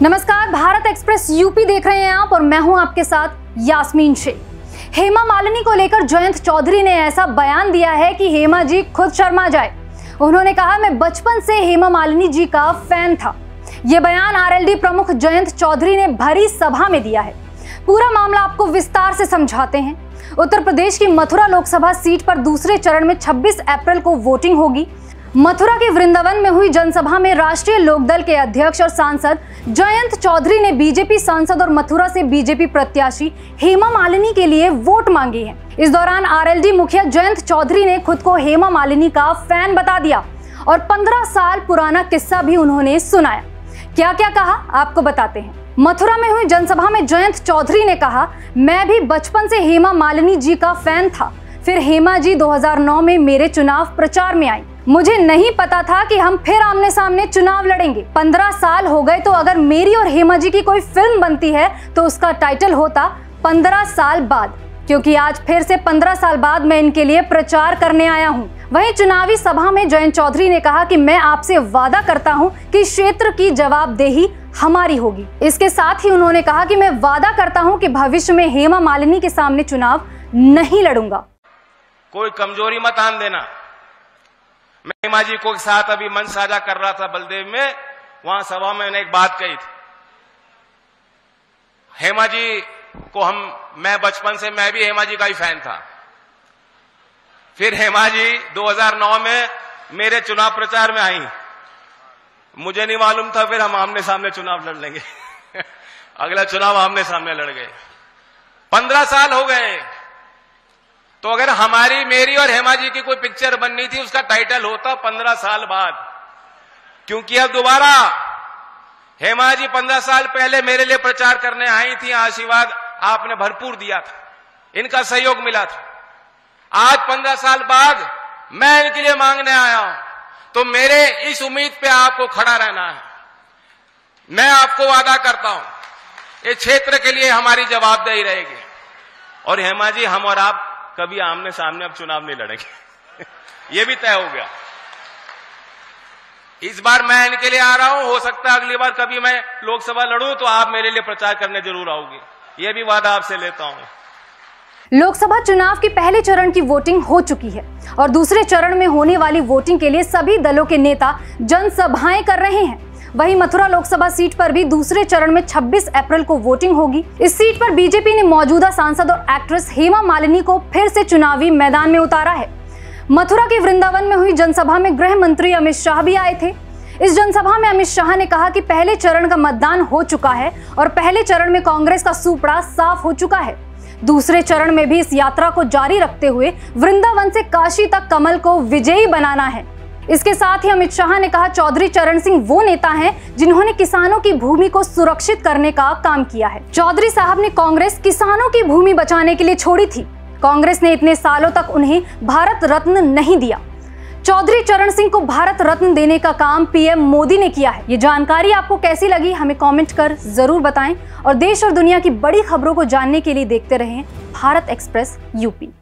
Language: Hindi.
नमस्कार, भारत एक्सप्रेस यूपी देख रहे हैं आप और मैं हूं आपके साथ यास्मीन शेख। हेमा मालिनी को लेकर जयंत चौधरी ने ऐसा बयान दिया है कि हेमा जी खुद शर्मा जाए। उन्होंने कहा, मैं बचपन से हेमा मालिनी जी का फैन था। यह बयान आरएलडी प्रमुख जयंत चौधरी ने भरी सभा में दिया है। पूरा मामला आपको विस्तार से समझाते हैं। उत्तर प्रदेश की मथुरा लोकसभा सीट पर दूसरे चरण में 26 अप्रैल को वोटिंग होगी। मथुरा के वृंदावन में हुई जनसभा में राष्ट्रीय लोकदल के अध्यक्ष और सांसद जयंत चौधरी ने बीजेपी सांसद और मथुरा से बीजेपी प्रत्याशी हेमा मालिनी के लिए वोट मांगी है। इस दौरान आरएलडी मुखिया जयंत चौधरी ने खुद को हेमा मालिनी का फैन बता दिया और 15 साल पुराना किस्सा भी उन्होंने सुनाया। क्या क्या कहा आपको बताते हैं। मथुरा में हुई जनसभा में जयंत चौधरी ने कहा, मैं भी बचपन से हेमा मालिनी जी का फैन था। फिर हेमा जी 2009 में मेरे चुनाव प्रचार में आई। मुझे नहीं पता था कि हम फिर आमने सामने चुनाव लड़ेंगे। 15 साल हो गए, तो अगर मेरी और हेमा जी की कोई फिल्म बनती है तो उसका टाइटल होता 15 साल बाद, क्योंकि आज फिर से 15 साल बाद मैं इनके लिए प्रचार करने आया हूं। वहीं चुनावी सभा में जयंत चौधरी ने कहा कि मैं आपसे वादा करता हूं कि क्षेत्र की जवाबदेही हमारी होगी। इसके साथ ही उन्होंने कहा कि मैं वादा करता हूं कि भविष्य में हेमा मालिनी के सामने चुनाव नहीं लड़ूंगा। कोई कमजोरी मत आन देना। मैं हेमा जी को साथ अभी मंच साझा कर रहा था बलदेव में, वहां सभा में मैंने एक बात कही थी। हेमा जी को मैं बचपन से मैं भी हेमा जी का ही फैन था। फिर हेमा जी 2009 में मेरे चुनाव प्रचार में आई। मुझे नहीं मालूम था फिर हम आमने सामने चुनाव लड़ लेंगे। अगला चुनाव आमने सामने लड़ गए। 15 साल हो गए। तो अगर हमारी, मेरी और हेमा जी की कोई पिक्चर बननी थी, उसका टाइटल होता 15 साल बाद। क्योंकि अब दोबारा हेमा जी 15 साल पहले मेरे लिए प्रचार करने आई थी। आशीर्वाद आपने भरपूर दिया था, इनका सहयोग मिला था। आज 15 साल बाद मैं इनके लिए मांगने आया हूं, तो मेरे इस उम्मीद पे आपको खड़ा रहना है। मैं आपको वादा करता हूं, इस क्षेत्र के लिए हमारी जवाबदेही रहेगी। और हेमा जी, हम और आप कभी आमने सामने अब चुनाव नहीं लड़ेंगे। ये भी तय हो गया। इस बार मैं इनके लिए आ रहा हूं। हो सकता है अगली बार कभी मैं लोकसभा लड़ूं तो आप मेरे लिए प्रचार करने जरूर आओगे। ये भी वादा आपसे लेता हूं। लोकसभा चुनाव की पहले चरण की वोटिंग हो चुकी है और दूसरे चरण में होने वाली वोटिंग के लिए सभी दलों के नेता जनसभाएं कर रहे हैं। वहीं मथुरा लोकसभा सीट पर भी दूसरे चरण में 26 अप्रैल को वोटिंग होगी। इस सीट पर बीजेपी ने मौजूदा सांसद और एक्ट्रेस हेमा मालिनी को फिर से चुनावी मैदान में उतारा है। मथुरा के वृंदावन में हुई जनसभा में गृह मंत्री अमित शाह भी आए थे। इस जनसभा में अमित शाह ने कहा कि पहले चरण का मतदान हो चुका है और पहले चरण में कांग्रेस का सूपड़ा साफ हो चुका है। दूसरे चरण में भी इस यात्रा को जारी रखते हुए वृंदावन से काशी तक कमल को विजयी बनाना है। इसके साथ ही अमित शाह ने कहा, चौधरी चरण सिंह वो नेता हैं जिन्होंने किसानों की भूमि को सुरक्षित करने का काम किया है। चौधरी साहब ने कांग्रेस किसानों की भूमि बचाने के लिए छोड़ी थी। कांग्रेस ने इतने सालों तक उन्हें भारत रत्न नहीं दिया। चौधरी चरण सिंह को भारत रत्न देने का काम पीएम मोदी ने किया है। ये जानकारी आपको कैसी लगी, हमें कमेंट कर जरूर बताएं और देश और दुनिया की बड़ी खबरों को जानने के लिए देखते रहें भारत एक्सप्रेस यूपी।